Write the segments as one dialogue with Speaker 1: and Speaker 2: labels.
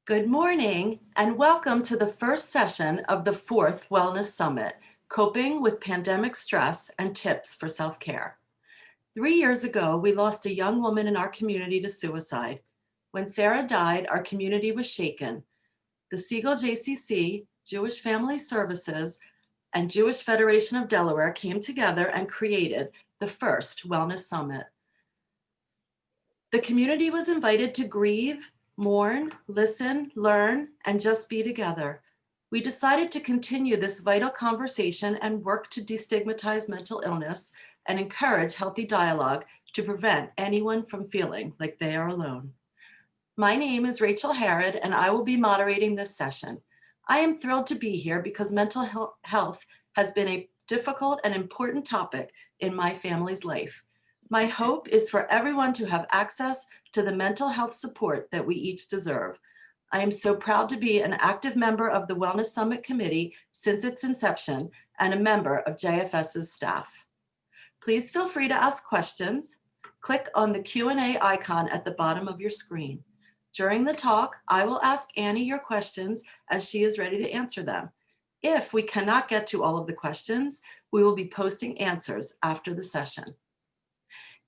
Speaker 1: Good morning and welcome to the first session of the fourth Wellness Summit, Coping with Pandemic Stress and Tips for Self-Care. 3 years ago, we lost a young woman in our community to suicide. When Sarah died, our community was shaken. The Siegel JCC, Jewish Family Services, and Jewish Federation of Delaware came together and created the first Wellness Summit. The community was invited to grieve, mourn, listen, learn, and just be together. We decided to continue this vital conversation and work to destigmatize mental illness and encourage healthy dialogue to prevent anyone from feeling like they are alone. My name is Rachel Harrod, and I will be moderating this session. I am thrilled to be here because mental health has been a difficult and important topic in my family's life. My hope is for everyone to have access to the mental health support that we each deserve. I am so proud to be an active member of the Wellness Summit Committee since its inception and a member of JFS's staff. Please feel free to ask questions. Click on the Q&A icon at the bottom of your screen. During the talk, I will ask Annie your questions as she is ready to answer them. If we cannot get to all of the questions, we will be posting answers after the session.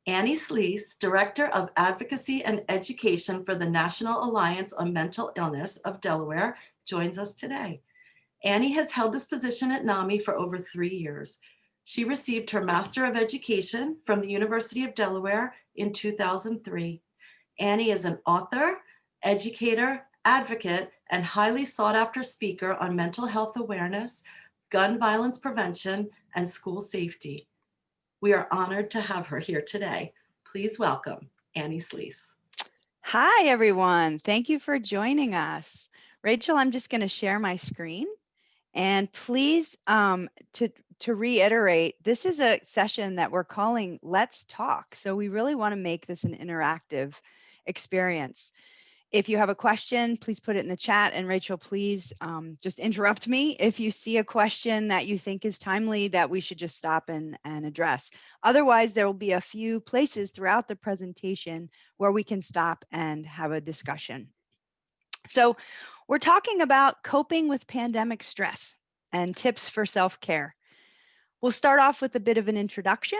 Speaker 1: Annie Slease, Director of Advocacy and Education for the National Alliance on Mental Illness of Delaware, joins us today. Annie has held this position at NAMI for over 3 years. She received her Master of Education from the University of Delaware in 2003. Annie is an author, educator, advocate, and highly sought after speaker on mental health awareness, gun violence prevention, and school safety. We are honored to have her here today. Please welcome Annie Slease.
Speaker 2: Hi, everyone. Thank you for joining us. Rachel, I'm just going to share my screen. And please, to reiterate, this is a session that we're calling Let's Talk. So we really want to make this an interactive experience. If you have a question, please put it in the chat. And Rachel, please just interrupt me if you see a question that you think is timely that we should just stop and address. Otherwise, there will be a few places throughout the presentation where we can stop and have a discussion. So we're talking about coping with pandemic stress and tips for self-care. We'll start off with a bit of an introduction.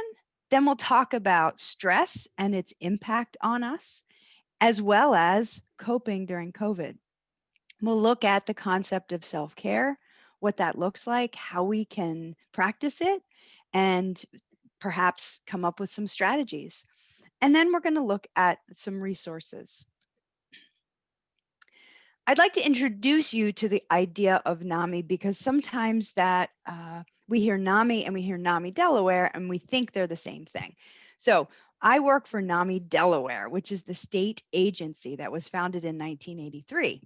Speaker 2: Then we'll talk about stress and its impact on us, as well as coping during COVID. We'll look at the concept of self-care, what that looks like, how we can practice it, and perhaps come up with some strategies. And then we're going to look at some resources. I'd like to introduce you to the idea of NAMI because sometimes that we hear NAMI and we hear NAMI Delaware and we think they're the same thing. So I work for NAMI Delaware, which is the state agency that was founded in 1983.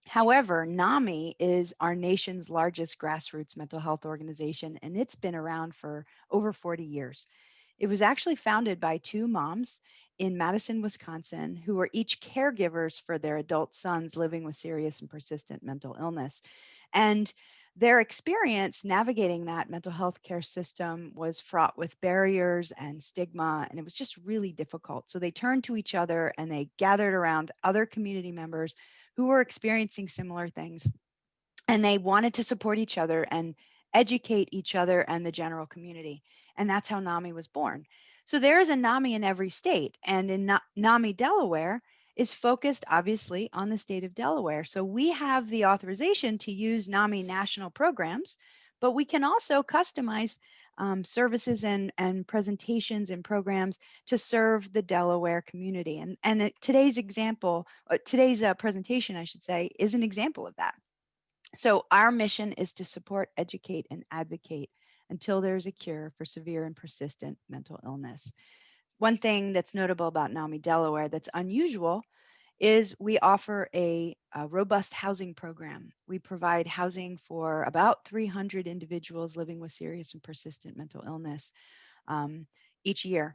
Speaker 2: However, NAMI is our nation's largest grassroots mental health organization, and it's been around for over 40 years. It was actually founded by two moms in Madison, Wisconsin, who were each caregivers for their adult sons living with serious and persistent mental illness. And their experience navigating that mental health care system was fraught with barriers and stigma, and it was just really difficult. So they turned to each other and they gathered around other community members who were experiencing similar things. And they wanted to support each other and educate each other and the general community. And that's how NAMI was born. So there is a NAMI in every state, and in NAMI Delaware is focused obviously on the state of Delaware. So we have the authorization to use NAMI national programs, but we can also customize services and presentations and programs to serve the Delaware community. And today's presentation, I should say, is an example of that. So our mission is to support, educate, and advocate until there's a cure for severe and persistent mental illness. One thing that's notable about NAMI Delaware that's unusual is we offer a robust housing program. We provide housing for about 300 individuals living with serious and persistent mental illness each year.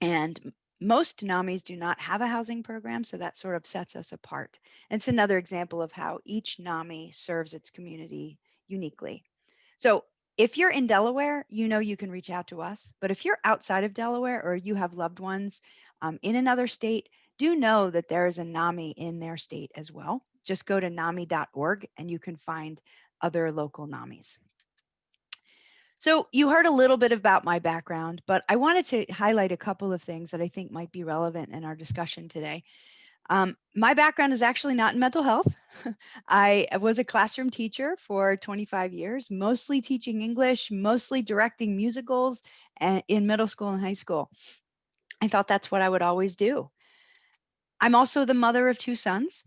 Speaker 2: And most NAMIs do not have a housing program, so that sort of sets us apart. And it's another example of how each NAMI serves its community uniquely. So if you're in Delaware, you know you can reach out to us. But if you're outside of Delaware or you have loved ones in another state, do know that there is a NAMI in their state as well. Just go to NAMI.org and you can find other local NAMIs. So you heard a little bit about my background, but I wanted to highlight a couple of things that I think might be relevant in our discussion today. My background is actually not in mental health. I was a classroom teacher for 25 years, mostly teaching English, mostly directing musicals in middle school and high school. I thought that's what I would always do. I'm also the mother of 2 sons,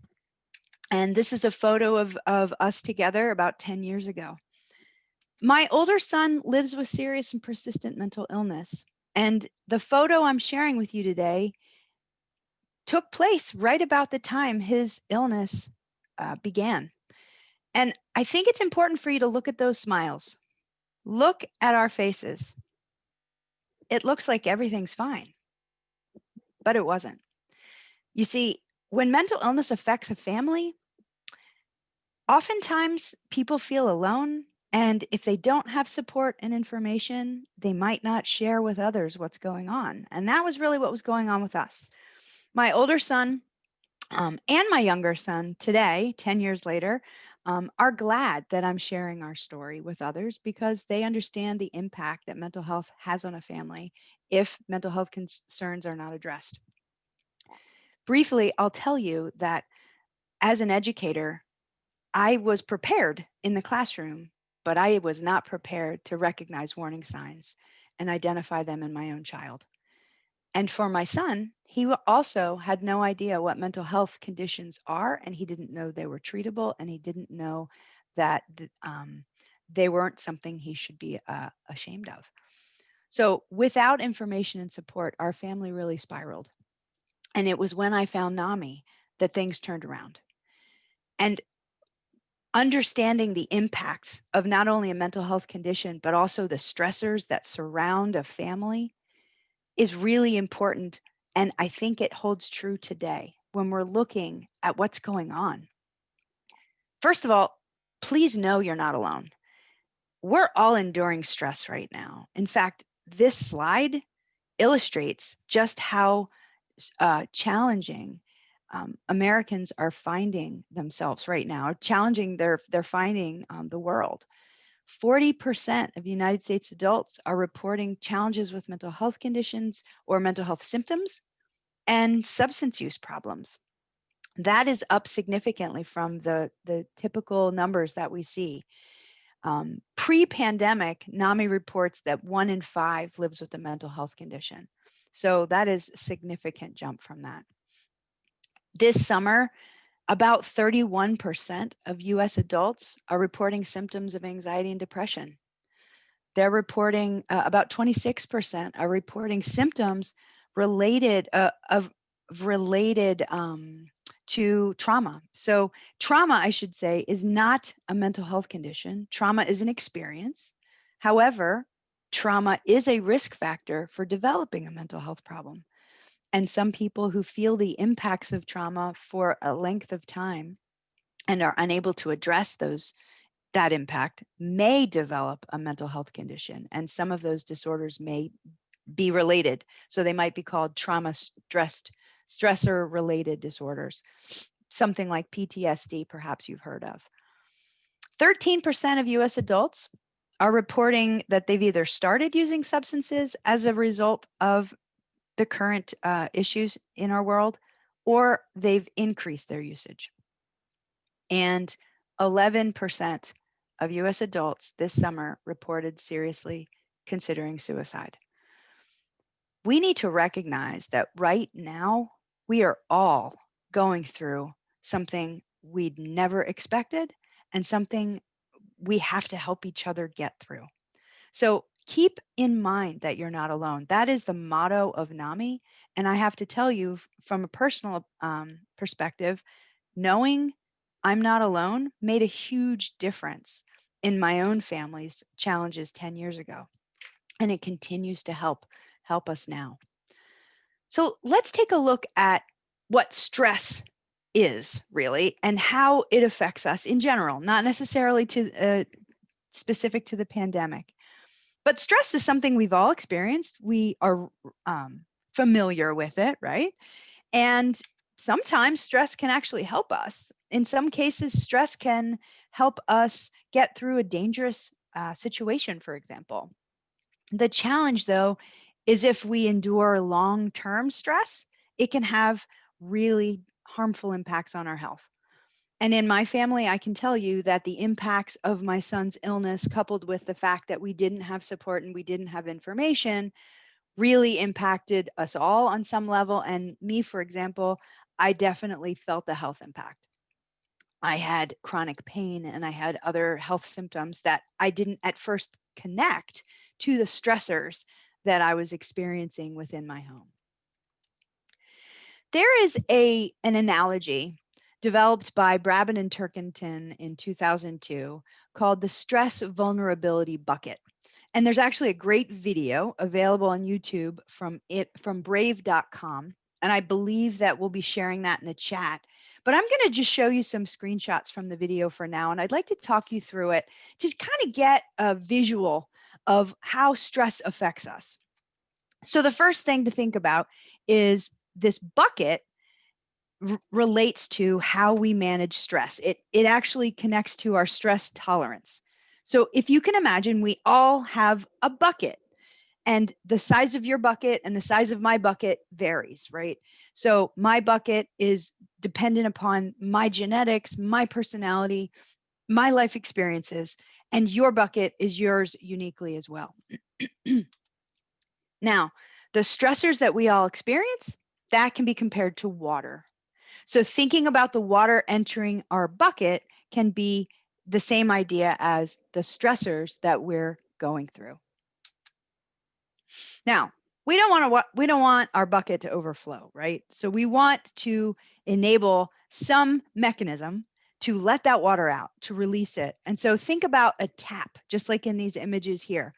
Speaker 2: and this is a photo of us together about 10 years ago. My older son lives with serious and persistent mental illness, and the photo I'm sharing with you today took place right about the time his illness began. And I think it's important for you to look at those smiles. Look at our faces. It looks like everything's fine, but it wasn't. You see, when mental illness affects a family, oftentimes people feel alone. And if they don't have support and information, they might not share with others what's going on. And that was really what was going on with us. My older son and my younger son today, 10 years later, are glad that I'm sharing our story with others because they understand the impact that mental health has on a family if mental health concerns are not addressed. Briefly, I'll tell you that as an educator, I was prepared in the classroom, but I was not prepared to recognize warning signs and identify them in my own child. And for my son, he also had no idea what mental health conditions are, and he didn't know they were treatable, and he didn't know that they weren't something he should be ashamed of. So without information and support, our family really spiraled. And it was when I found NAMI that things turned around. And understanding the impacts of not only a mental health condition, but also the stressors that surround a family is really important. And I think it holds true today when we're looking at what's going on. First of all, please know you're not alone. We're all enduring stress right now. In fact, this slide illustrates just how challenging Americans are finding themselves right now, challenging they're finding the world. 40% of United States adults are reporting challenges with mental health conditions or mental health symptoms and substance use problems. That is up significantly from the typical numbers that we see. Pre-pandemic, NAMI reports that 1 in 5 lives with a mental health condition. So that is a significant jump from that. This summer, about 31% of US adults are reporting symptoms of anxiety and depression. They're reporting about 26% are reporting symptoms related to trauma. So trauma, I should say, is not a mental health condition. Trauma is an experience. However, trauma is a risk factor for developing a mental health problem. And some people who feel the impacts of trauma for a length of time and are unable to address that impact may develop a mental health condition. And some of those disorders may be related. So they might be called stressor related disorders, something like PTSD, perhaps you've heard of. 13% of US adults are reporting that they've either started using substances as a result of the current issues in our world, or they've increased their usage. And 11% of US adults this summer reported seriously considering suicide. We need to recognize that right now, we are all going through something we'd never expected and something we have to help each other get through. So keep in mind that you're not alone. That is the motto of NAMI. And I have to tell you from a personal perspective, knowing I'm not alone made a huge difference in my own family's challenges 10 years ago. And it continues to help us now. So let's take a look at what stress is really and how it affects us in general, not necessarily specific to the pandemic. But stress is something we've all experienced. We are familiar with it, right? And sometimes stress can actually help us. In some cases, stress can help us get through a dangerous situation, for example. The challenge, though, is if we endure long-term stress, it can have really harmful impacts on our health. And in my family, I can tell you that the impacts of my son's illness, coupled with the fact that we didn't have support and we didn't have information, really impacted us all on some level. And me, for example, I definitely felt the health impact. I had chronic pain and I had other health symptoms that I didn't at first connect to the stressors that I was experiencing within my home. There is an analogy developed by Brabin and Turkington in 2002 called the stress vulnerability bucket. And there's actually a great video available on YouTube from brave.com. And I believe that we'll be sharing that in the chat. But I'm going to just show you some screenshots from the video for now. And I'd like to talk you through it to kind of get a visual of how stress affects us. So the first thing to think about is this bucket relates to how we manage stress. It actually connects to our stress tolerance. So if you can imagine, we all have a bucket, and the size of your bucket and the size of my bucket varies, right? So my bucket is dependent upon my genetics, my personality, my life experiences, and your bucket is yours uniquely as well. Now, the stressors that we all experience, that can be compared to water. So thinking about the water entering our bucket can be the same idea as the stressors that we're going through. Now, we don't want our bucket to overflow, right? So we want to enable some mechanism to let that water out, to release it. And so think about a tap, just like in these images here.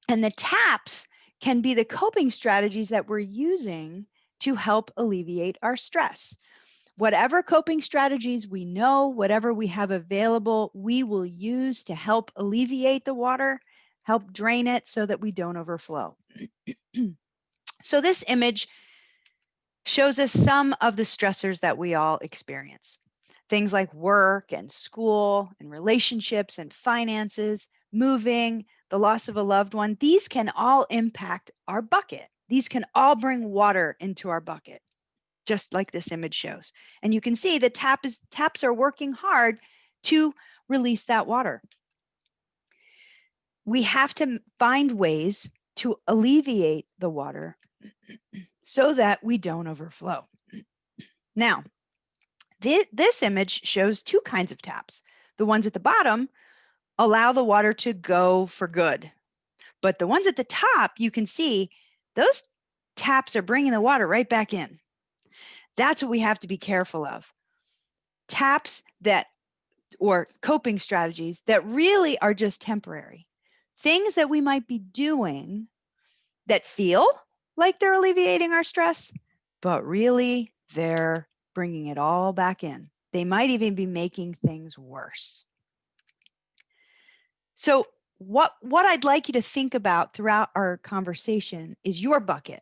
Speaker 2: And the taps can be the coping strategies that we're using to help alleviate our stress. Whatever coping strategies we know, whatever we have available, we will use to help alleviate the water, help drain it so that we don't overflow. So this image shows us some of the stressors that we all experience. Things like work and school and relationships and finances, moving, the loss of a loved one. These can all impact our bucket. These can all bring water into our bucket, just like this image shows. And you can see the taps are working hard to release that water. We have to find ways to alleviate the water so that we don't overflow. Now, this image shows two kinds of taps. The ones at the bottom allow the water to go for good. But the ones at the top, you can see those taps are bringing the water right back in. That's what we have to be careful of. Taps or coping strategies that really are just temporary. Things that we might be doing that feel like they're alleviating our stress, but really they're bringing it all back in. They might even be making things worse. So what I'd like you to think about throughout our conversation is your bucket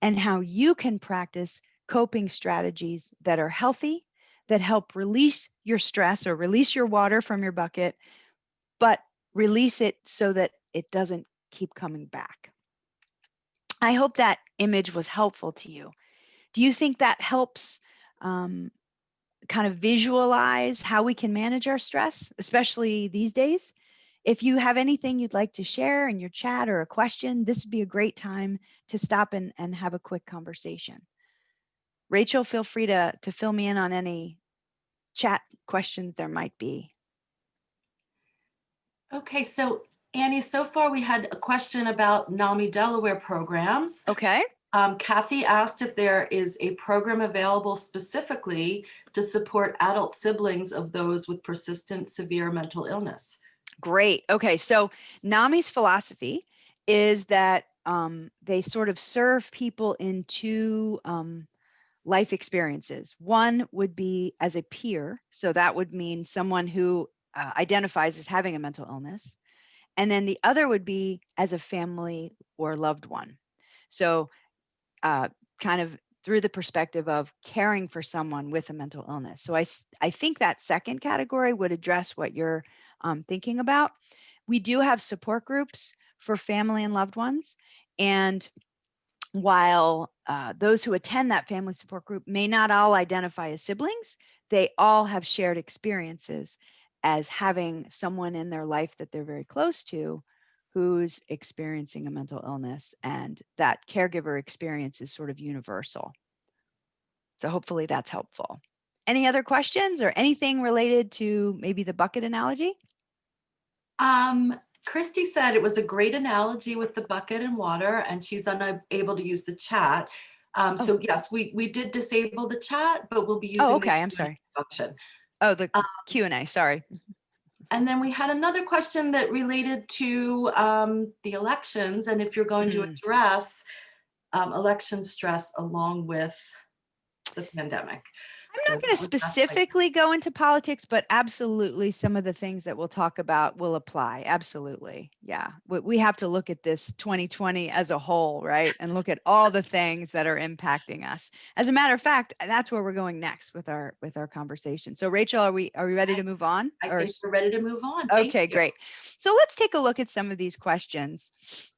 Speaker 2: and how you can practice coping strategies that are healthy, that help release your stress or release your water from your bucket, but release it so that it doesn't keep coming back. I hope that image was helpful to you. Do you think that helps kind of visualize how we can manage our stress, especially these days? If you have anything you'd like to share in your chat or a question, this would be a great time to stop and have a quick conversation. Rachel, feel free to fill me in on any chat questions there might be.
Speaker 1: Okay, so Annie, so far we had a question about NAMI Delaware programs.
Speaker 2: Okay.
Speaker 1: Kathy asked if there is a program available specifically to support adult siblings of those with persistent severe mental illness.
Speaker 2: Great. Okay, so NAMI's philosophy is that they sort of serve people in two life experiences. One would be as a peer, so that would mean someone who identifies as having a mental illness. And then the other would be as a family or loved one. So kind of through the perspective of caring for someone with a mental illness. So I think that second category would address what you're thinking about. We do have support groups for family and loved ones. And while those who attend that family support group may not all identify as siblings, they all have shared experiences as having someone in their life that they're very close to who's experiencing a mental illness, and that caregiver experience is sort of universal. So hopefully that's helpful. Any other questions or anything related to maybe the bucket analogy?
Speaker 1: Christy said it was a great analogy with the bucket and water, and she's unable to use the chat.
Speaker 2: Oh,
Speaker 1: So yes, we did disable the chat, but we'll be
Speaker 2: oh,
Speaker 1: using the
Speaker 2: okay. I'm
Speaker 1: Q&A
Speaker 2: sorry.
Speaker 1: function.
Speaker 2: Oh, the
Speaker 1: Um,
Speaker 2: Q&A. Sorry.
Speaker 1: and then we had another question that related to the elections, and if you're going to
Speaker 2: Mm.
Speaker 1: address election stress along with the pandemic.
Speaker 2: I'm
Speaker 1: So
Speaker 2: not going
Speaker 1: that
Speaker 2: to
Speaker 1: was asked by,
Speaker 2: specifically go into politics, but absolutely some of the things that we'll talk about will apply. Absolutely. Yeah. We have to look at this 2020 as a whole, right? And look at all the things that are impacting us. As a matter of fact, that's where we're going next with our conversation. So Rachel, are we ready to move on?
Speaker 1: I
Speaker 2: Or
Speaker 1: think we're ready to move on. Thank
Speaker 2: okay,
Speaker 1: you.
Speaker 2: great. So let's take a look at some of these questions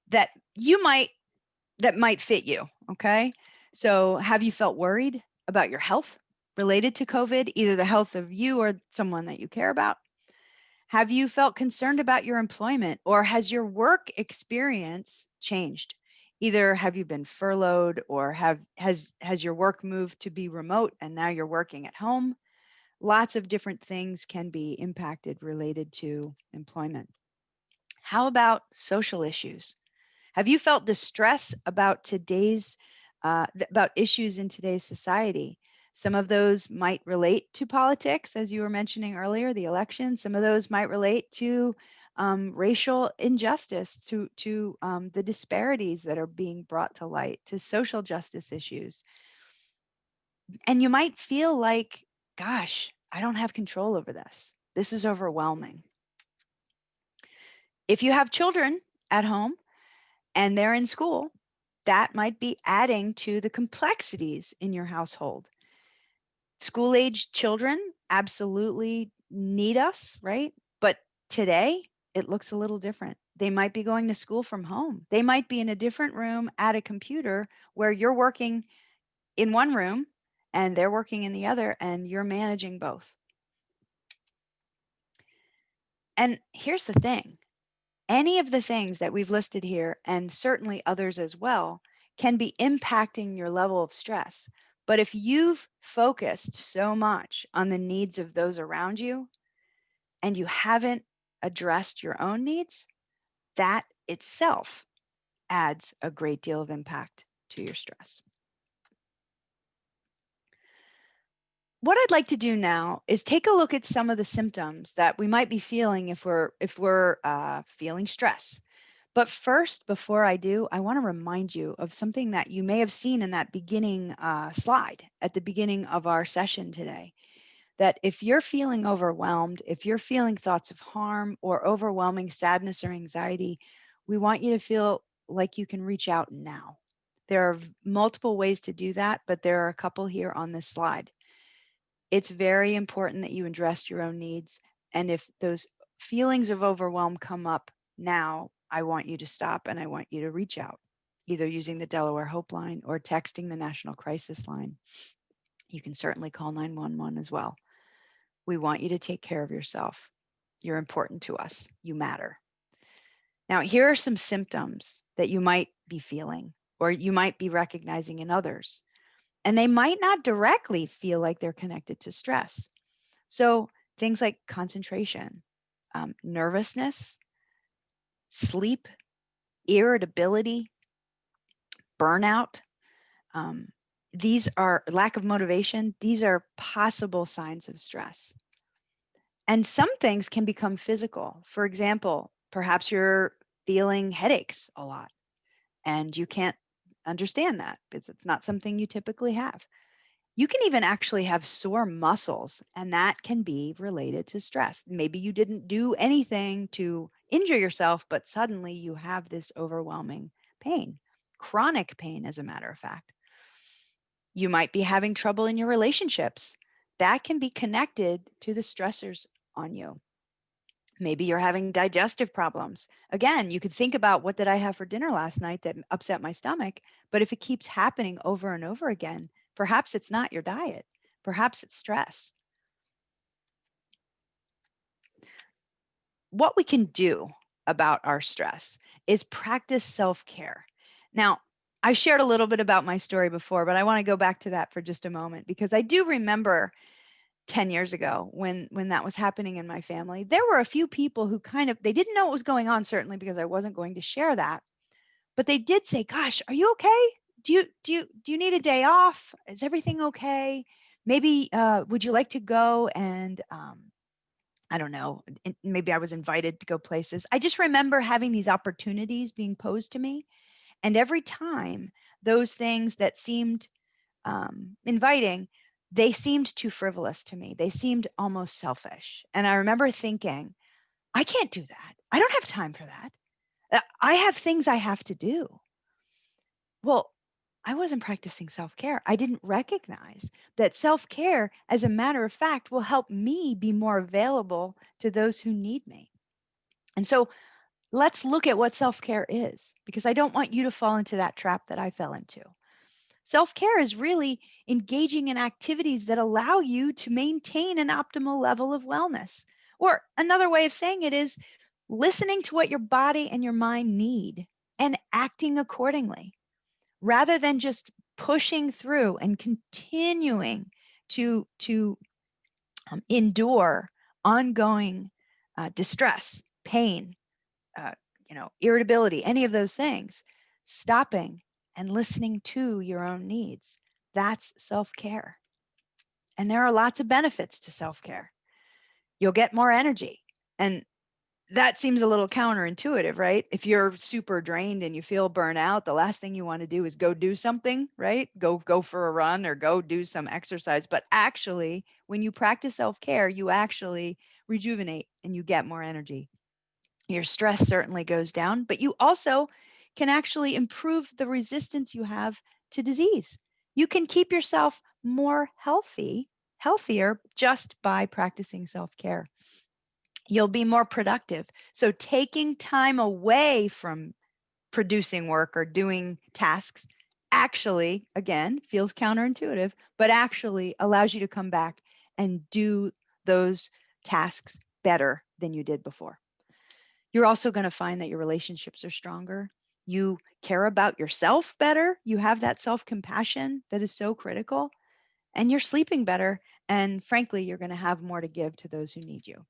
Speaker 2: that might fit you, okay? So have you felt worried about your health related to COVID, either the health of you or someone that you care about? Have you felt concerned about your employment, or has your work experience changed? Either have you been furloughed, or has your work moved to be remote and now you're working at home? Lots of different things can be impacted related to employment. How about social issues? Have you felt distress about about issues in today's society? Some of those might relate to politics, as you were mentioning earlier, the election. Some of those might relate to racial injustice, to the disparities that are being brought to light, to social justice issues. And you might feel like, gosh, I don't have control over this. This is overwhelming. If you have children at home, and they're in school, that might be adding to the complexities in your household. School age children absolutely need us, right? But today, it looks a little different. They might be going to school from home. They might be in a different room at a computer where you're working in one room and they're working in the other, and you're managing both. And here's the thing. Any of the things that we've listed here, and certainly others as well, can be impacting your level of stress. But if you've focused so much on the needs of those around you and you haven't addressed your own needs, that itself adds a great deal of impact to your stress. What I'd like to do now is take a look at some of the symptoms that we might be feeling if we're feeling stress. But first, before I do, I want to remind you of something that you may have seen in that beginning slide at the beginning of our session today. That if you're feeling overwhelmed, if you're feeling thoughts of harm or overwhelming sadness or anxiety, we want you to feel like you can reach out now. There are multiple ways to do that, but there are a couple here on this slide. It's very important that you address your own needs. And if those feelings of overwhelm come up now, I want you to stop and I want you to reach out, either using the Delaware Hope line or texting the National Crisis line. You can certainly call 911 as well. We want you to take care of yourself. You're important to us. You matter. Now, here are some symptoms that you might be feeling or you might be recognizing in others. And they might not directly feel like they're connected to stress. So things like concentration, nervousness, sleep, irritability, burnout. Um, these are lack of motivation. These are possible signs of stress. And some things can become physical. For example, perhaps you're feeling headaches a lot and you can't understand that because it's not something you typically have. You can even actually have sore muscles, and that can be related to stress. Maybe you didn't do anything to injure yourself, but suddenly you have this overwhelming pain, chronic pain, as a matter of fact. You might be having trouble in your relationships. That can be connected to the stressors on you. Maybe you're having digestive problems. Again, you could think about, what did I have for dinner last night that upset my stomach? But if it keeps happening over and over again, perhaps it's not your diet. Perhaps it's stress. What we can do about our stress is practice self-care. Now, I shared a little bit about my story before, but I want to go back to that for just a moment, because I do remember 10 years ago when that was happening in my family. There were a few people who they didn't know what was going on, certainly because I wasn't going to share that, but they did say, "Gosh, are you okay? Do you need a day off? Is everything okay? Maybe would you like to go and I don't know, maybe I was invited to go places." I just remember having these opportunities being posed to me. And every time those things that seemed inviting, they seemed too frivolous to me. They seemed almost selfish. And I remember thinking, I can't do that. I don't have time for that. I have things I have to do. Well, I wasn't practicing self care. I didn't recognize that self care, as a matter of fact, will help me be more available to those who need me. And so let's look at what self care is, because I don't want you to fall into that trap that I fell into. Self care is really engaging in activities that allow you to maintain an optimal level of wellness. Or another way of saying it is listening to what your body and your mind need and acting accordingly, rather than just pushing through and continuing to endure ongoing distress, pain, uh, irritability, any of those things. Stopping and listening to your own needs. That's self-care. And there are lots of benefits to self-care. You'll get more energy. And that seems a little counterintuitive, right? If you're super drained and you feel burnout, the last thing you want to do is go do something, right? Go for a run or go do some exercise. But actually, when you practice self-care, you actually rejuvenate and you get more energy. Your stress certainly goes down, but you also can actually improve the resistance you have to disease. You can keep yourself more healthier just by practicing self-care. You'll be more productive. So taking time away from producing work or doing tasks actually, again, feels counterintuitive, but actually allows you to come back and do those tasks better than you did before. You're also going to find that your relationships are stronger. You care about yourself better. You have that self-compassion that is so critical, and you're sleeping better. And frankly, you're going to have more to give to those who need you.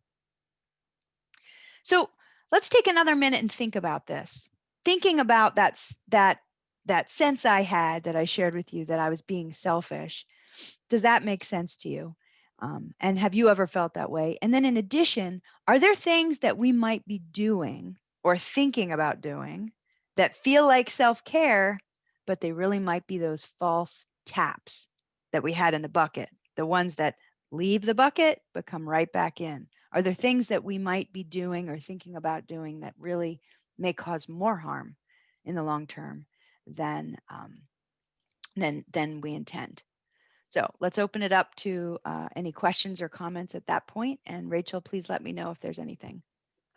Speaker 2: So let's take another minute and think about this. Thinking about that sense I had that I shared with you that I was being selfish. Does that make sense to you? And have you ever felt that way? And then in addition, are there things that we might be doing or thinking about doing that feel like self-care, but they really might be those false taps that we had in the bucket, the ones that leave the bucket but come right back in? Are there things that we might be doing or thinking about doing that really may cause more harm in the long term than we intend? So let's open it up to any questions or comments at that point. And Rachel, please let me know if there's anything.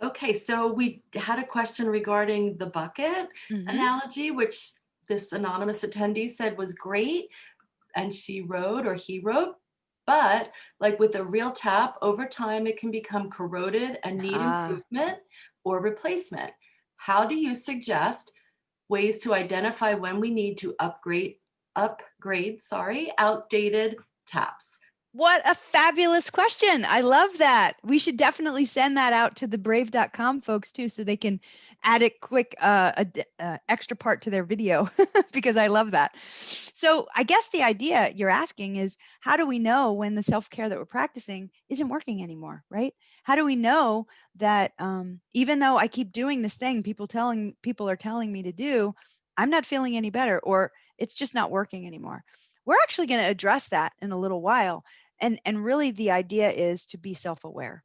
Speaker 1: Okay, so we had a question regarding the bucket
Speaker 2: Mm-hmm.
Speaker 1: analogy, which this anonymous attendee said was great. And she wrote or he wrote, but like with a real tap, over time it can become corroded and need
Speaker 2: Ah,
Speaker 1: improvement or replacement. How do you suggest ways to identify when we need to upgrade, outdated taps?
Speaker 2: what a fabulous question. I love that. We should definitely send that out to the brave.com folks too, so they can add a quick extra part to their video because I love that. So I guess the idea you're asking is, how do we know when the self-care that we're practicing isn't working anymore, right? How do we know that even though I keep doing this thing people are telling me to do, I'm not feeling any better, or it's just not working anymore? We're actually going to address that in a little while. And really the idea is to be self-aware,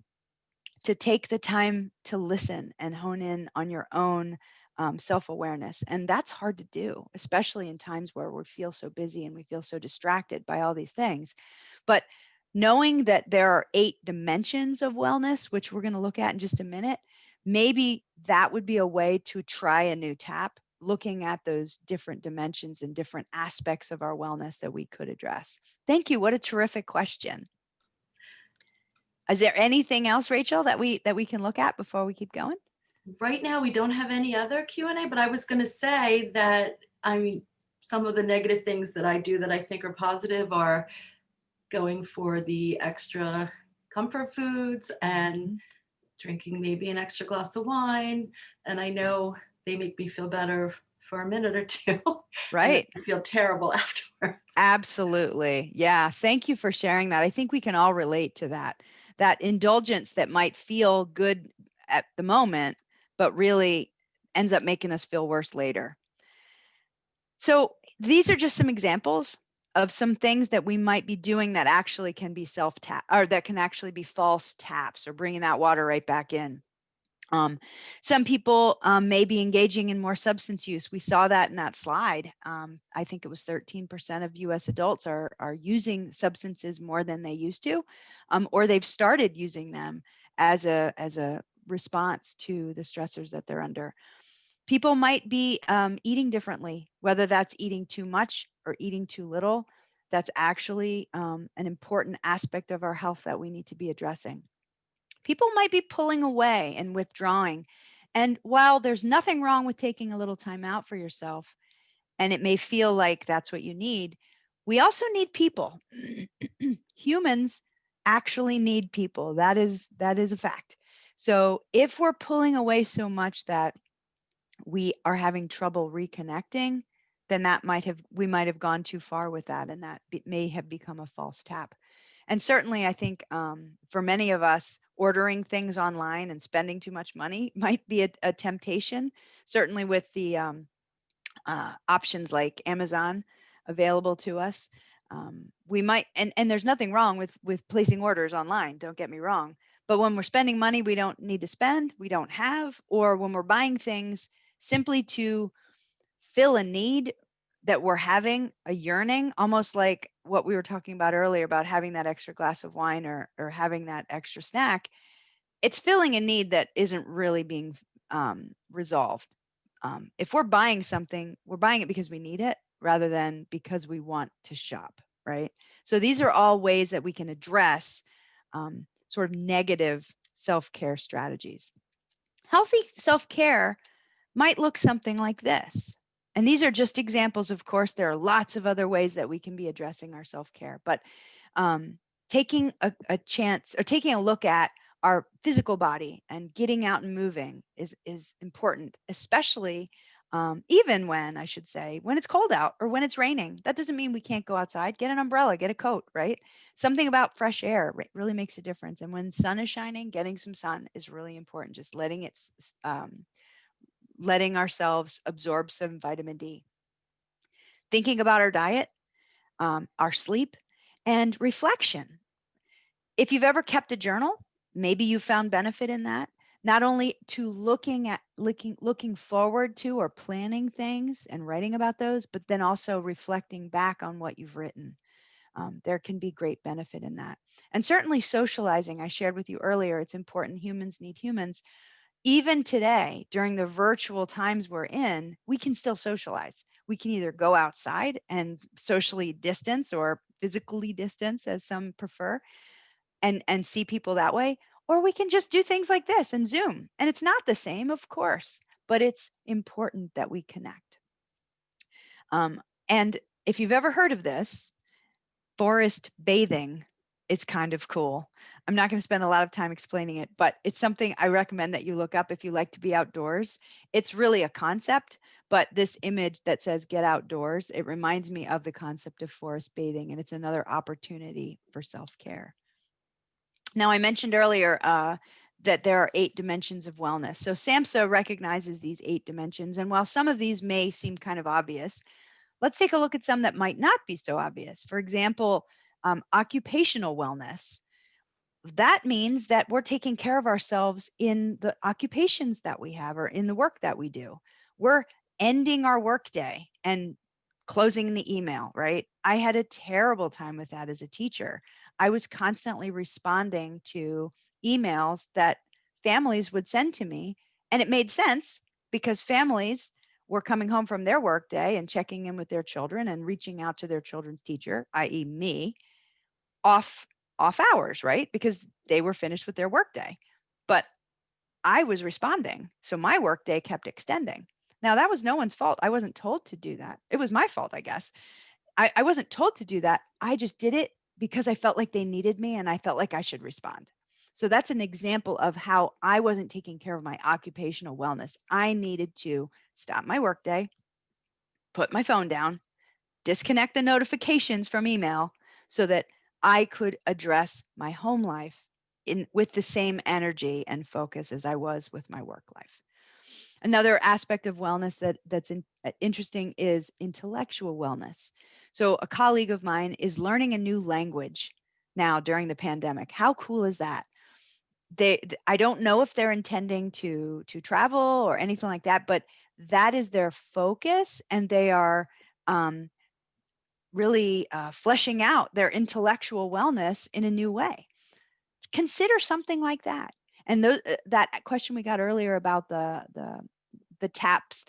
Speaker 2: to take the time to listen and hone in on your own self-awareness. And that's hard to do, especially in times where we feel so busy and we feel so distracted by all these things. But knowing that there are 8 dimensions of wellness, which we're going to look at in just a minute, maybe that would be a way to try a new tap, looking at those different dimensions and different aspects of our wellness that we could address. Thank you. What a terrific question. Is there anything else, Rachel, that we can look at before we keep going?
Speaker 1: Right now, we don't have any other Q&A, but I was going to say that, I mean, some of the negative things that I do that I think are positive are going for the extra comfort foods and drinking maybe an extra glass of wine. And I know they make me feel better for a minute or two, and then
Speaker 2: Right.
Speaker 1: I feel terrible afterwards.
Speaker 2: Absolutely. Yeah. Thank you for sharing that. I think we can all relate to that. That indulgence that might feel good at the moment, but really ends up making us feel worse later. So these are just some examples of some things that we might be doing that actually can be self-tap, or that can actually be false taps, or bringing that water right back in. Some people may be engaging in more substance use. We saw that in that slide. I think it was 13% of US adults are using substances more than they used to, or they've started using them as a response to the stressors that they're under. People might be eating differently, whether that's eating too much or eating too little. That's actually an important aspect of our health that we need to be addressing. People might be pulling away and withdrawing. And while there's nothing wrong with taking a little time out for yourself, and it may feel like that's what you need, we also need people. Humans actually need people. That is a fact. So if we're pulling away so much that we are having trouble reconnecting, then we might have gone too far with that, and that may have become a false tap. And certainly, I think for many of us, ordering things online and spending too much money might be a temptation. Certainly, with the options like Amazon available to us, we might. And there's nothing wrong with placing orders online. Don't get me wrong. But when we're spending money we don't need to spend, we don't have, or when we're buying things simply to fill a need that we're having, a yearning, almost like what we were talking about earlier about having that extra glass of wine or having that extra snack, it's filling a need that isn't really being resolved. If we're buying something, we're buying it because we need it rather than because we want to shop, right? So these are all ways that we can address sort of negative self-care strategies. Healthy self-care might look something like this. And these are just examples, of course. There are lots of other ways that we can be addressing our self-care, but taking a chance or taking a look at our physical body and getting out and moving is important, especially even when, I should say, when it's cold out or when it's raining. That doesn't mean we can't go outside. Get an umbrella, get a coat, right? Something about fresh air really makes a difference. And when sun is shining, getting some sun is really important. Just letting ourselves absorb some vitamin D. Thinking about our diet, our sleep, and reflection. If you've ever kept a journal, maybe you found benefit in that. Not only to looking forward to or planning things and writing about those, but then also reflecting back on what you've written. There can be great benefit in that. And certainly socializing. I shared with you earlier, it's important. Humans need humans. Even today, during the virtual times we're in, we can still socialize. We can either go outside and socially distance or physically distance, as some prefer, and see people that way, or we can just do things like this and Zoom. And it's not the same, of course, but it's important that we connect. And if you've ever heard of this, forest bathing, it's kind of cool. I'm not going to spend a lot of time explaining it, but it's something I recommend that you look up if you like to be outdoors. It's really a concept, but this image that says get outdoors, it reminds me of the concept of forest bathing, and it's another opportunity for self-care. Now, I mentioned earlier that there are 8 dimensions of wellness. So SAMHSA recognizes these 8 dimensions. And while some of these may seem kind of obvious, let's take a look at some that might not be so obvious. For example, occupational wellness. That means that we're taking care of ourselves in the occupations that we have or in the work that we do. We're ending our workday and closing the email, right? I had a terrible time with that as a teacher. I was constantly responding to emails that families would send to me, and it made sense because families were coming home from their workday and checking in with their children and reaching out to their children's teacher, i.e. me, off hours, right? Because they were finished with their workday. But I was responding. So my workday kept extending. Now, that was no one's fault. I wasn't told to do that. It was my fault, I guess. I wasn't told to do that. I just did it because I felt like they needed me and I felt like I should respond. So that's an example of how I wasn't taking care of my occupational wellness. I needed to stop my workday, put my phone down, disconnect the notifications from email so that I could address my home life with the same energy and focus as I was with my work life. Another aspect of wellness that's interesting is intellectual wellness. So a colleague of mine is learning a new language now during the pandemic. How cool is that? I don't know if they're intending to travel or anything like that, but that is their focus, and they are really fleshing out their intellectual wellness in a new way. Consider something like that. And that question we got earlier about the taps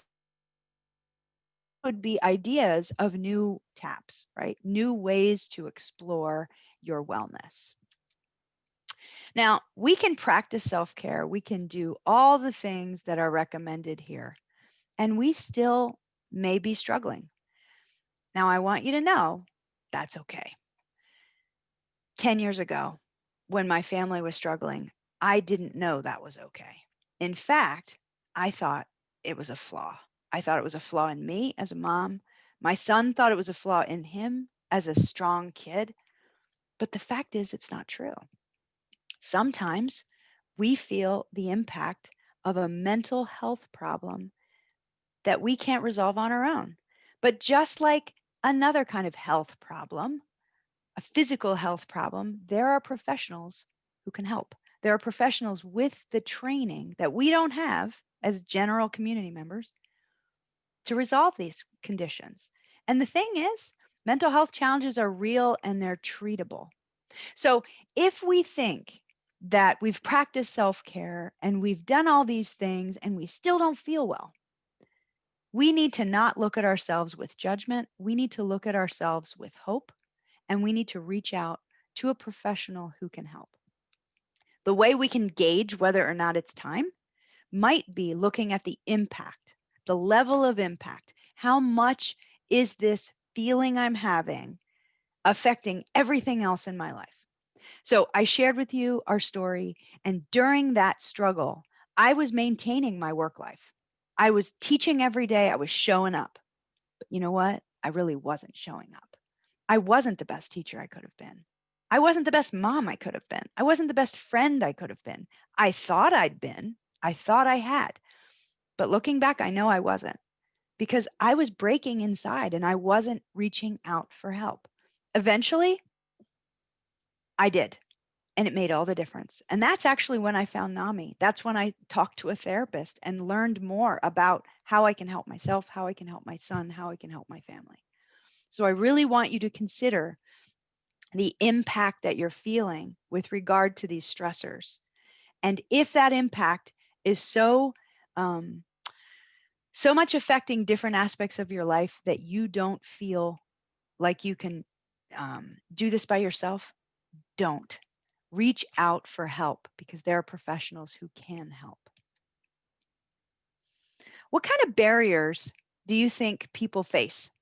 Speaker 2: would be ideas of new taps, right? New ways to explore your wellness. Now, we can practice self-care. We can do all the things that are recommended here, and we still may be struggling. Now, I want you to know that's okay. 10 years ago, when my family was struggling, I didn't know that was okay. In fact, I thought it was a flaw. I thought it was a flaw in me as a mom. My son thought it was a flaw in him as a strong kid. But the fact is, it's not true. Sometimes we feel the impact of a mental health problem that we can't resolve on our own. But just like another kind of health problem, a physical health problem, there are professionals who can help. There are professionals with the training that we don't have as general community members to resolve these conditions. And the thing is, mental health challenges are real and they're treatable. So if we think that we've practiced self care and we've done all these things and we still don't feel well, we need to not look at ourselves with judgment. We need to look at ourselves with hope, and we need to reach out to a professional who can help. The way we can gauge whether or not it's time might be looking at the impact, the level of impact. How much is this feeling I'm having affecting everything else in my life? So I shared with you our story, and during that struggle, I was maintaining my work life. I was teaching every day, I was showing up. But you know what? I really wasn't showing up. I wasn't the best teacher I could have been. I wasn't the best mom I could have been. I wasn't the best friend I could have been. I thought I'd been. I thought I had. But looking back, I know I wasn't, because I was breaking inside and I wasn't reaching out for help. Eventually, I did. And it made all the difference. And that's actually when I found NAMI. That's when I talked to a therapist and learned more about how I can help myself, how I can help my son, how I can help my family. So I really want you to consider the impact that you're feeling with regard to these stressors. And if that impact is so much affecting different aspects of your life that you don't feel like you can do this by yourself, don't. Reach out for help, because there are professionals who can help. What kind of barriers do you think people face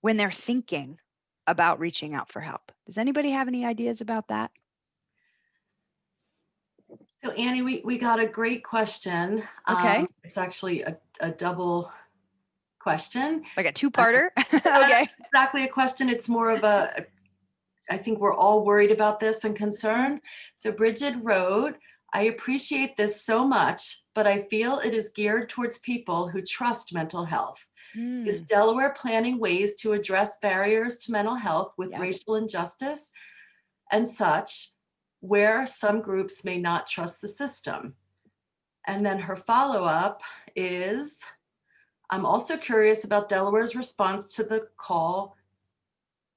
Speaker 2: when they're thinking about reaching out for help? Does anybody have any ideas about that?
Speaker 1: So Annie, we got a great question.
Speaker 2: Okay.
Speaker 1: It's actually a double question.
Speaker 2: Like a two-parter?
Speaker 1: Not
Speaker 2: Okay.
Speaker 1: exactly a question. It's more of I think we're all worried about this and concerned. So Bridget wrote, I appreciate this so much, but I feel it is geared towards people who trust mental health. Is Delaware planning ways to address barriers to mental health with
Speaker 2: Yep.
Speaker 1: racial injustice and such, where some groups may not trust the system? And then her follow-up is, I'm also curious about Delaware's response to the call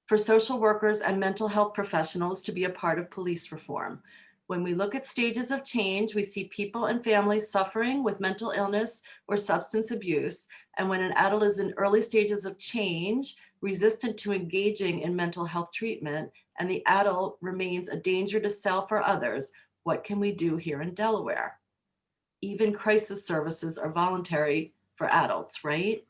Speaker 1: for social workers and mental health professionals to be a part of police reform. When we look at stages of change, we see people and families suffering with mental illness or substance abuse. And when an adult is in early stages of change, resistant to engaging in mental health treatment, and the adult remains a danger to self or others, what can we do here in Delaware? Even crisis services are voluntary for adults, right?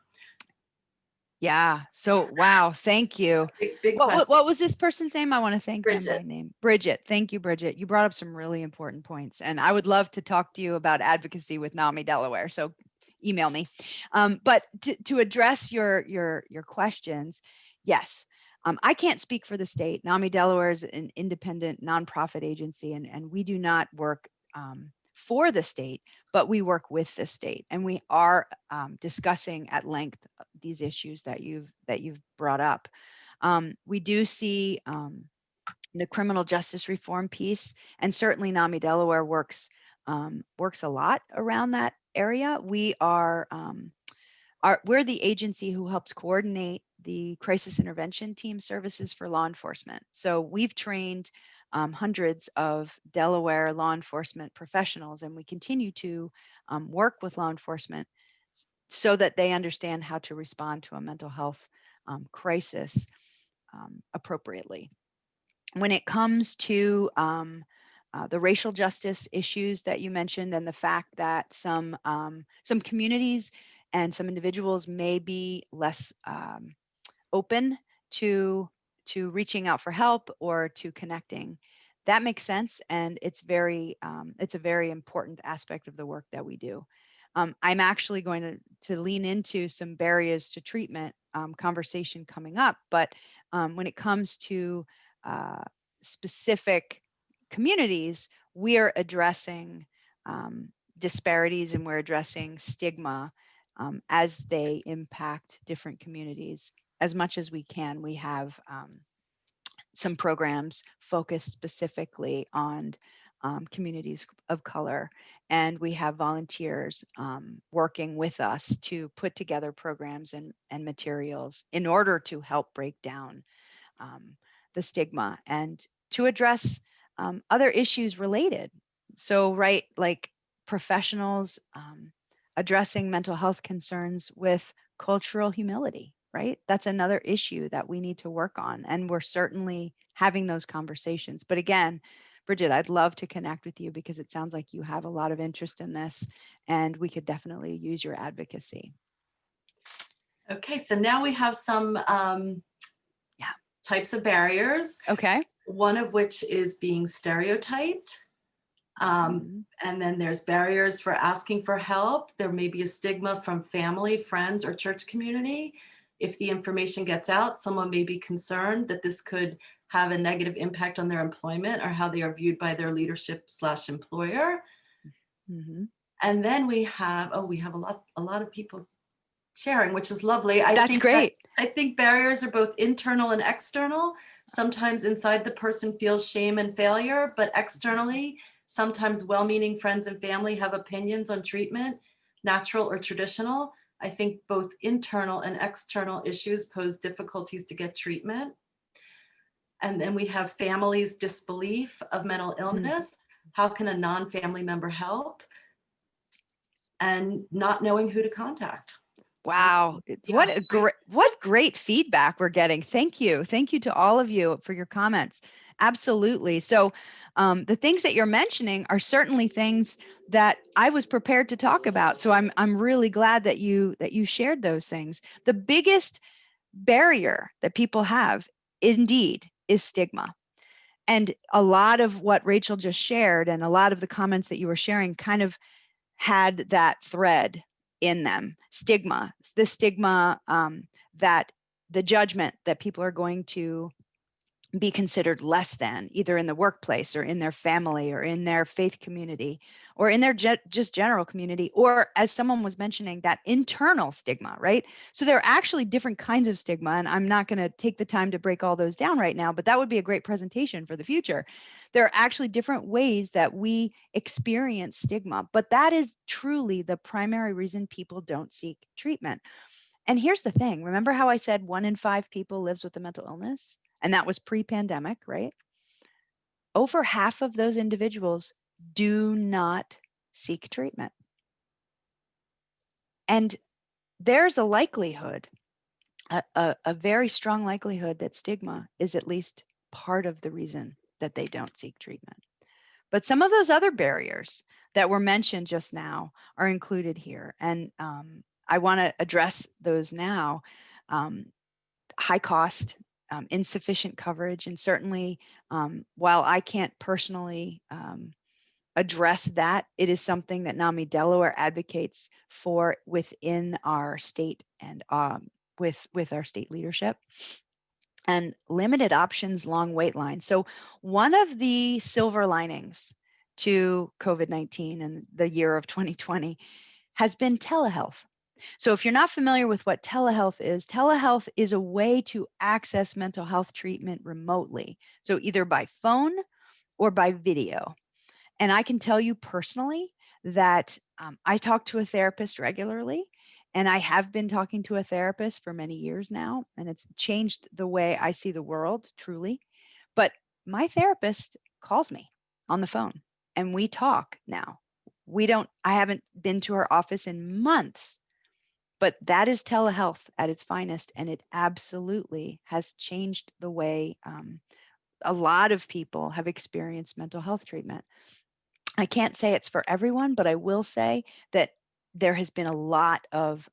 Speaker 2: Yeah. So, wow. Thank you.
Speaker 1: Big question.
Speaker 2: What was this person's name? I want to thank them by
Speaker 1: Bridget.
Speaker 2: name. Bridget. Thank you, Bridget. You brought up some really important points, and I would love to talk to you about advocacy with NAMI Delaware. So, email me. But to address your questions, yes. I can't speak for the state. NAMI Delaware is an independent nonprofit agency, and we do not work for the state, but we work with the state, and we are discussing at length these issues that you've brought up. We do see the criminal justice reform piece, and certainly NAMI Delaware works a lot around that area. We're the agency who helps coordinate the crisis intervention team services for law enforcement. So we've trained hundreds of Delaware law enforcement professionals, and we continue to work with law enforcement so that they understand how to respond to a mental health crisis appropriately. When it comes to the racial justice issues that you mentioned, and the fact that some communities and some individuals may be less open to reaching out for help or to connecting, that makes sense, and it's a very important aspect of the work that we do. I'm actually going to lean into some barriers to treatment conversation coming up, but when it comes to specific communities, we are addressing disparities, and we're addressing stigma as they impact different communities as much as we can. We have some programs focused specifically on communities of color, and we have volunteers working with us to put together programs and materials in order to help break down the stigma and to address other issues related. So, right, like professionals addressing mental health concerns with cultural humility, right? That's another issue that we need to work on. And we're certainly having those conversations. But again, Bridget, I'd love to connect with you because it sounds like you have a lot of interest in this, and we could definitely use your advocacy.
Speaker 1: Okay, so now we have some types of barriers.
Speaker 2: Okay.
Speaker 1: One of which is being stereotyped. And then there's barriers for asking for help. There may be a stigma from family, friends, or church community. If the information gets out, someone may be concerned that this could have a negative impact on their employment or how they are viewed by their leadership/employer. And then we have a lot of people sharing, which is lovely.
Speaker 2: That's great.
Speaker 1: I think barriers are both internal and external. Sometimes inside the person feels shame and failure, but externally, sometimes well-meaning friends and family have opinions on treatment, natural or traditional. I think both internal and external issues pose difficulties to get treatment. And then we have families' disbelief of mental illness. How can a non-family member help? And not knowing who to contact.
Speaker 2: Wow.
Speaker 1: Yeah.
Speaker 2: What great feedback we're getting. Thank you. Thank you to all of you for your comments. Absolutely. So the things that you're mentioning are certainly things that I was prepared to talk about. So I'm really glad that you shared those things. The biggest barrier that people have indeed is stigma. And a lot of what Rachel just shared and a lot of the comments that you were sharing kind of had that thread in them. Stigma, the stigma that the judgment that people are going to be considered less than, either in the workplace or in their family or in their faith community or in their just general community, or as someone was mentioning, that internal stigma, right? So there are actually different kinds of stigma, and I'm not going to take the time to break all those down right now, but that would be a great presentation for the future. There are actually different ways that we experience stigma, but that is truly the primary reason people don't seek treatment. And here's the thing, remember how I said 1 in 5 people lives with a mental illness? And that was pre-pandemic, right? Over half of those individuals do not seek treatment. And there's a likelihood, a very strong likelihood, that stigma is at least part of the reason that they don't seek treatment. But some of those other barriers that were mentioned just now are included here. And I want to address those now. High cost, insufficient coverage, and certainly, while I can't personally address that, it is something that NAMI Delaware advocates for within our state and with our state leadership. And limited options, long wait lines. So one of the silver linings to COVID-19 and the year of 2020 has been telehealth. So if you're not familiar with what telehealth is a way to access mental health treatment remotely. So either by phone or by video. And I can tell you personally that I talk to a therapist regularly, and I have been talking to a therapist for many years now, and it's changed the way I see the world, truly. But my therapist calls me on the phone and we talk now. I haven't been to her office in months, but that is telehealth at its finest. And it absolutely has changed the way a lot of people have experienced mental health treatment. I can't say it's for everyone, but I will say that there has been a lot of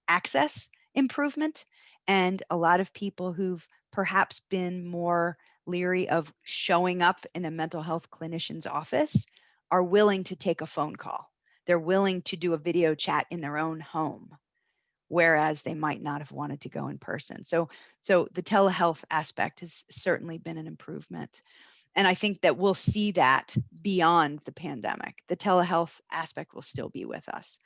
Speaker 2: access improvement, and a lot of people who've perhaps been more leery of showing up in a mental health clinician's office are willing to take a phone call. They're willing to do a video chat in their own home, whereas they might not have wanted to go in person. So the telehealth aspect has certainly been an improvement. And I think that we'll see that beyond the pandemic. The telehealth aspect will still be with us.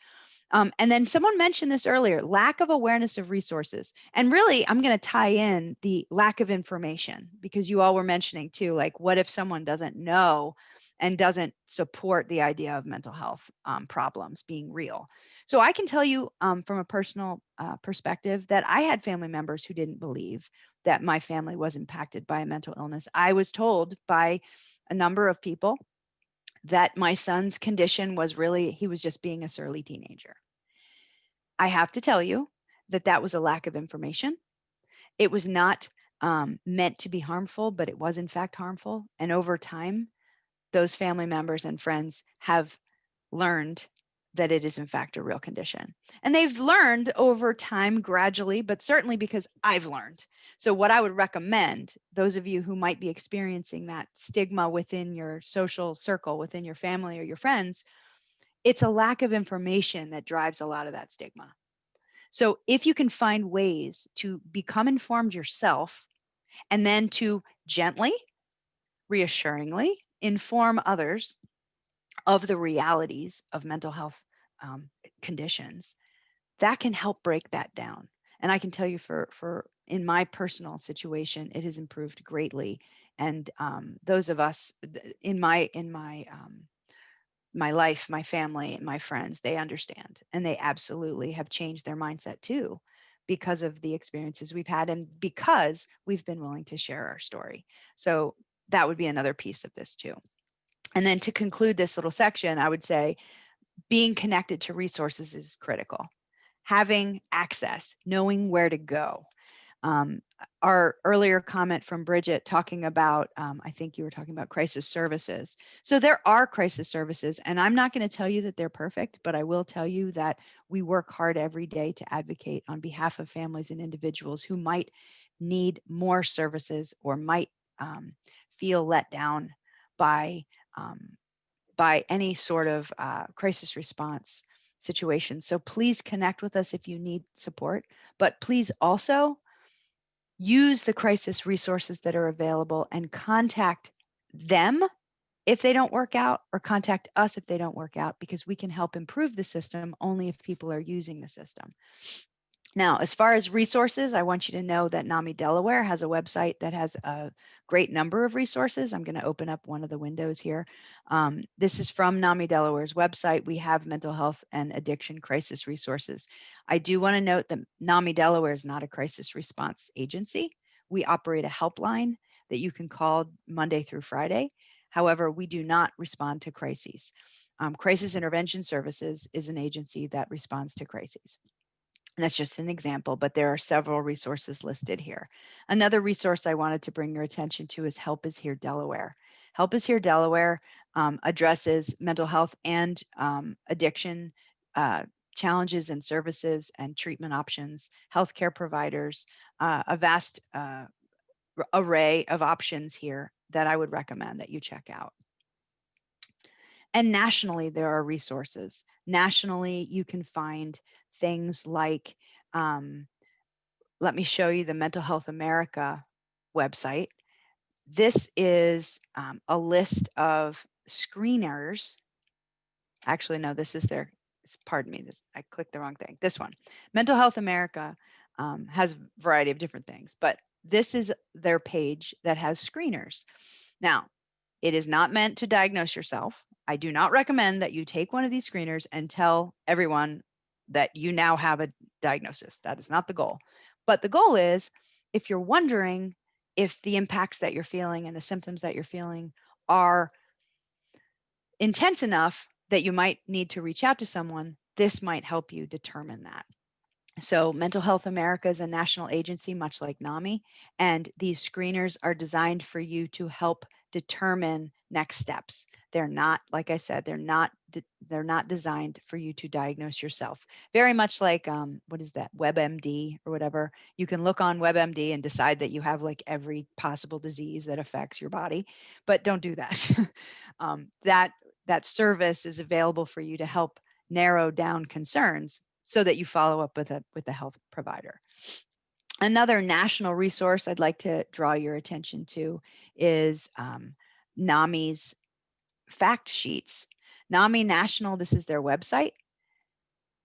Speaker 2: And then someone mentioned this earlier, lack of awareness of resources. And really, I'm going to tie in the lack of information, because you all were mentioning too, like, what if someone doesn't know and doesn't support the idea of mental health problems being real? So I can tell you from a personal perspective that I had family members who didn't believe that my family was impacted by a mental illness. I was told by a number of people that my son's condition was really, he was just being a surly teenager. I have to tell you that that was a lack of information. It was not meant to be harmful, but it was in fact harmful. And over time, those family members and friends have learned that it is in fact a real condition. And they've learned over time gradually, but certainly because I've learned. So what I would recommend, those of you who might be experiencing that stigma within your social circle, within your family or your friends, it's a lack of information that drives a lot of that stigma. So if you can find ways to become informed yourself and then to gently, reassuringly inform others of the realities of mental health conditions, that can help break that down. And I can tell you for in my personal situation, it has improved greatly. And those of us in my life, my family, my friends, they understand, and they absolutely have changed their mindset too, because of the experiences we've had and because we've been willing to share our story. So that would be another piece of this too. And then to conclude this little section, I would say being connected to resources is critical. Having access, knowing where to go. Our earlier comment from Bridget talking about, I think you were talking about crisis services. So there are crisis services, and I'm not going to tell you that they're perfect, but I will tell you that we work hard every day to advocate on behalf of families and individuals who might need more services or might feel let down by any sort of crisis response situation. So please connect with us if you need support, but please also use the crisis resources that are available and contact them if they don't work out, or contact us if they don't work out, because we can help improve the system only if people are using the system. Now, as far as resources, I want you to know that NAMI Delaware has a website that has a great number of resources. I'm going to open up one of the windows here. This is from NAMI Delaware's website. We have mental health and addiction crisis resources. I do want to note that NAMI Delaware is not a crisis response agency. We operate a helpline that you can call Monday through Friday. However, we do not respond to crises. Crisis Intervention Services is an agency that responds to crises. And that's just an example, but there are several resources listed here. Another resource I wanted to bring your attention to is Help Is Here Delaware. Help Is Here Delaware addresses mental health and addiction challenges and services and treatment options, healthcare providers, a vast array of options here that I would recommend that you check out. And nationally, there are resources. Nationally, you can find things like, let me show you the Mental Health America website. This is a list of screeners. Actually, no, this is their, pardon me, I clicked the wrong thing. This one, Mental Health America has a variety of different things, but this is their page that has screeners. Now, it is not meant to diagnose yourself. I do not recommend that you take one of these screeners and tell everyone that you now have a diagnosis. That is not the goal. But the goal is, if you're wondering if the impacts that you're feeling and the symptoms that you're feeling are intense enough that you might need to reach out to someone, this might help you determine that. So Mental Health America is a national agency, much like NAMI, and these screeners are designed for you to help determine next steps. They're not, like I said, they're not designed for you to diagnose yourself. Very much like, what is that, WebMD or whatever. You can look on WebMD and decide that you have like every possible disease that affects your body, but don't do that. That service is available for you to help narrow down concerns so that you follow up with a health provider. Another national resource I'd like to draw your attention to is NAMI's fact sheets. NAMI National, this is their website.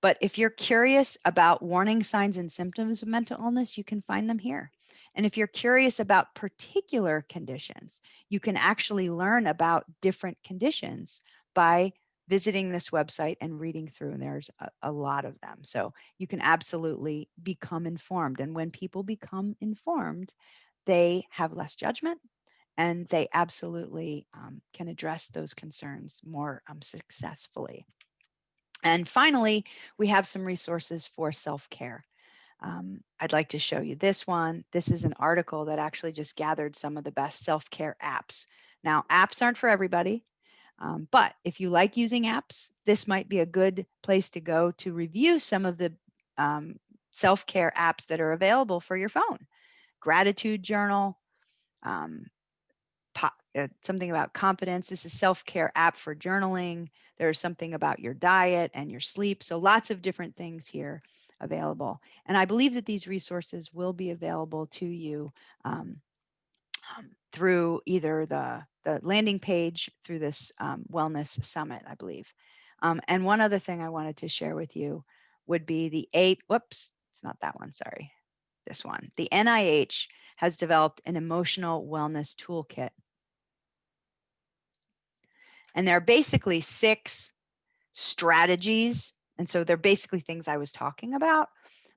Speaker 2: But if you're curious about warning signs and symptoms of mental illness, you can find them here. And if you're curious about particular conditions, you can actually learn about different conditions by visiting this website and reading through, and there's a lot of them. So you can absolutely become informed. And when people become informed, they have less judgment and they absolutely can address those concerns more successfully. And finally, we have some resources for self-care. I'd like to show you this one. This is an article that actually just gathered some of the best self-care apps. Now, apps aren't for everybody. But if you like using apps, this might be a good place to go to review some of the self-care apps that are available for your phone. Gratitude journal, something about confidence. This is self-care app for journaling. There's something about your diet and your sleep. So lots of different things here available. And I believe that these resources will be available to you through either the landing page through this wellness summit, I believe. And one other thing I wanted to share with you would be it's not that one, sorry, this one. The NIH has developed an emotional wellness toolkit. And there are basically 6 strategies. And so they're basically things I was talking about.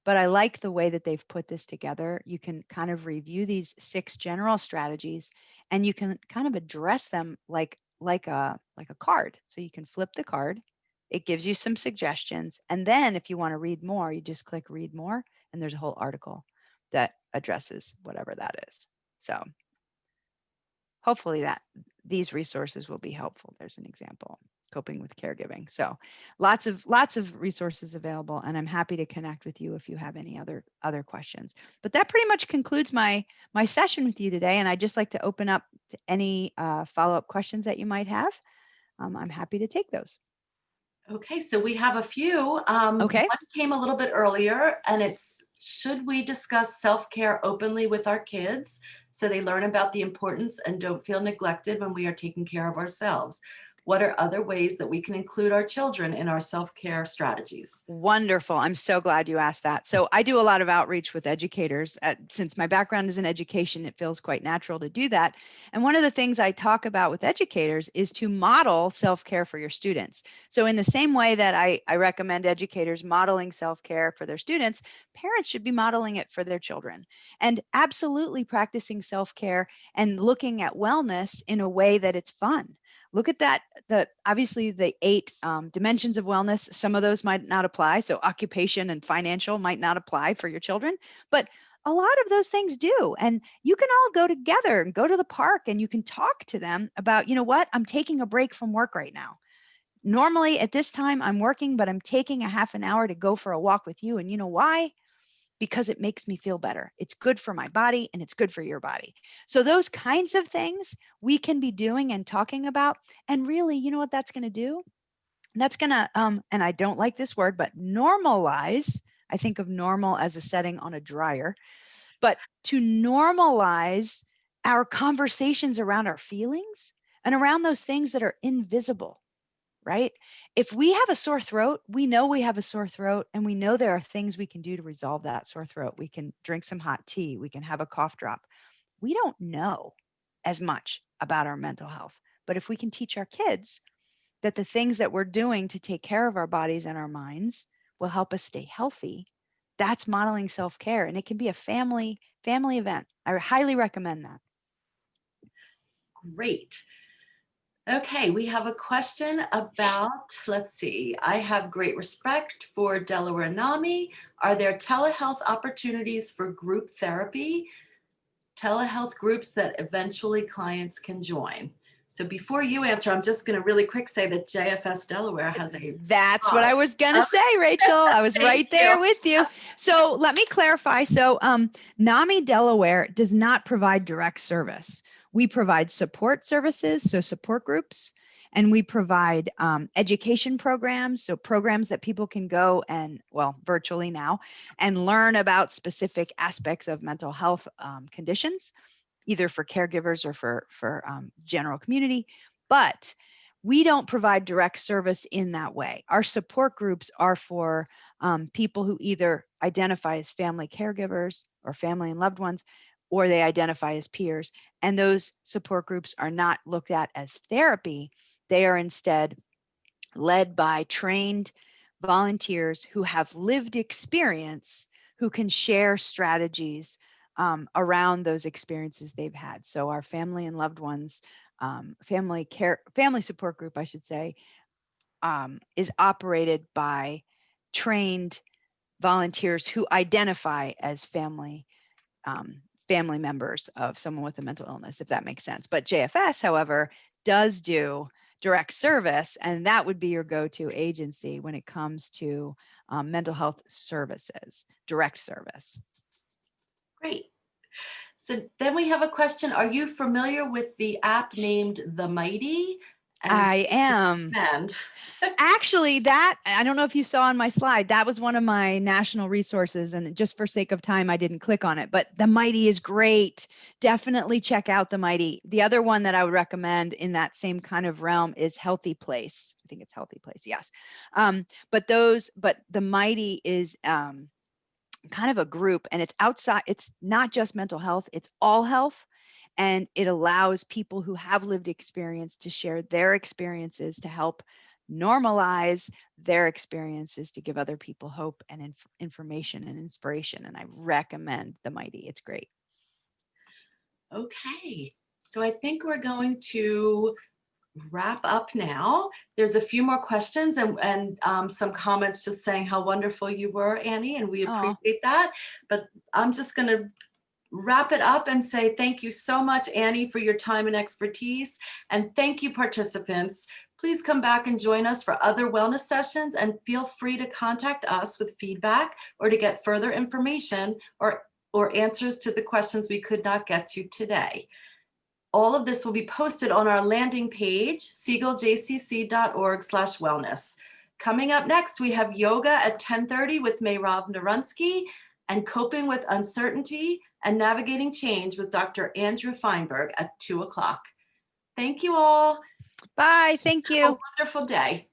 Speaker 2: But I like the way that they've put this together. You can kind of review these 6 general strategies, and you can kind of address them like a card. So you can flip the card. It gives you some suggestions. And then if you want to read more, you just click read more, and there's a whole article that addresses whatever that is. So hopefully these resources will be helpful. There's an example. Coping with caregiving. So lots of resources available, and I'm happy to connect with you if you have any other questions. But that pretty much concludes my session with you today, and I'd just like to open up to any follow-up questions that you might have. I'm happy to take those.
Speaker 1: Okay, so we have a few.
Speaker 2: Okay.
Speaker 1: One came a little bit earlier, and it's, should we discuss self-care openly with our kids so they learn about the importance and don't feel neglected when we are taking care of ourselves? What are other ways that we can include our children in our self-care strategies?
Speaker 2: Wonderful. I'm so glad you asked that. So I do a lot of outreach with educators. Since my background is in education, it feels quite natural to do that. And one of the things I talk about with educators is to model self-care for your students. So in the same way that I recommend educators modeling self-care for their students, parents should be modeling it for their children. And absolutely practicing self-care and looking at wellness in a way that it's fun. Look at that, obviously the 8 dimensions of wellness, some of those might not apply. So occupation and financial might not apply for your children, but a lot of those things do. And you can all go together and go to the park and you can talk to them about, you know what, I'm taking a break from work right now. Normally at this time I'm working, but I'm taking a half an hour to go for a walk with you. And you know why? Because it makes me feel better. It's good for my body and it's good for your body. So those kinds of things we can be doing and talking about. And really, you know what that's going to do? That's going to, and I don't like this word, but normalize. I think of normal as a setting on a dryer, but to normalize our conversations around our feelings and around those things that are invisible, right? If we have a sore throat, we know we have a sore throat and we know there are things we can do to resolve that sore throat. We can drink some hot tea, we can have a cough drop. We don't know as much about our mental health. But if we can teach our kids that the things that we're doing to take care of our bodies and our minds will help us stay healthy, that's modeling self-care, and it can be a family event. I highly recommend that.
Speaker 1: Great. Okay, we have a question about, let's see, I have great respect for Delaware NAMI. Are there telehealth opportunities for group therapy, telehealth groups that eventually clients can join? So before you answer, I'm just going to really quick say that JFS Delaware has a
Speaker 2: That's what
Speaker 1: pod.
Speaker 2: I was going to say, Rachel. I was
Speaker 1: Thank
Speaker 2: right
Speaker 1: you.
Speaker 2: there with you. So let me clarify. So NAMI Delaware does not provide direct service. We provide support services, so support groups, and we provide education programs, so programs that people can go and, well, virtually now, and learn about specific aspects of mental health conditions, either for caregivers or for general community. But we don't provide direct service in that way. Our support groups are for people who either identify as family caregivers or family and loved ones, or they identify as peers. And those support groups are not looked at as therapy. They are instead led by trained volunteers who have lived experience, who can share strategies around those experiences they've had. So our family and loved ones, family support group, I should say, is operated by trained volunteers who identify as family members of someone with a mental illness, if that makes sense. But JFS, however, does do direct service, and that would be your go-to agency when it comes to mental health services, direct service.
Speaker 1: Great. So then we have a question. Are you familiar with the app named The Mighty? And
Speaker 2: I am.
Speaker 1: recommend.
Speaker 2: Actually, that, I don't know if you saw on my slide, that was one of my national resources, and just for sake of time, I didn't click on it, but The Mighty is great. Definitely check out The Mighty. The other one that I would recommend in that same kind of realm is Healthy Place. I think it's Healthy Place, yes. But The Mighty is kind of a group, and it's outside, it's not just mental health, it's all health. And it allows people who have lived experience to share their experiences to help normalize their experiences to give other people hope and information and inspiration. And I recommend The Mighty. It's great.
Speaker 1: Okay, so I think we're going to wrap up now. There's a few more questions and some comments just saying how wonderful you were, Annie, and we
Speaker 2: Oh,
Speaker 1: appreciate that. But I'm just going to wrap it up and say thank you so much, Annie, for your time and expertise. And thank you, participants. Please come back and join us for other wellness sessions, and feel free to contact us with feedback or to get further information or answers to the questions we could not get to today. All of this will be posted on our landing page, siegeljcc.org/wellness. Coming up next, we have yoga at 10:30 with Mayrav Narunsky and coping with uncertainty and navigating change with Dr. Andrew Feinberg at 2 o'clock. Thank you all.
Speaker 2: Bye. Thank
Speaker 1: Have a
Speaker 2: you.
Speaker 1: wonderful day.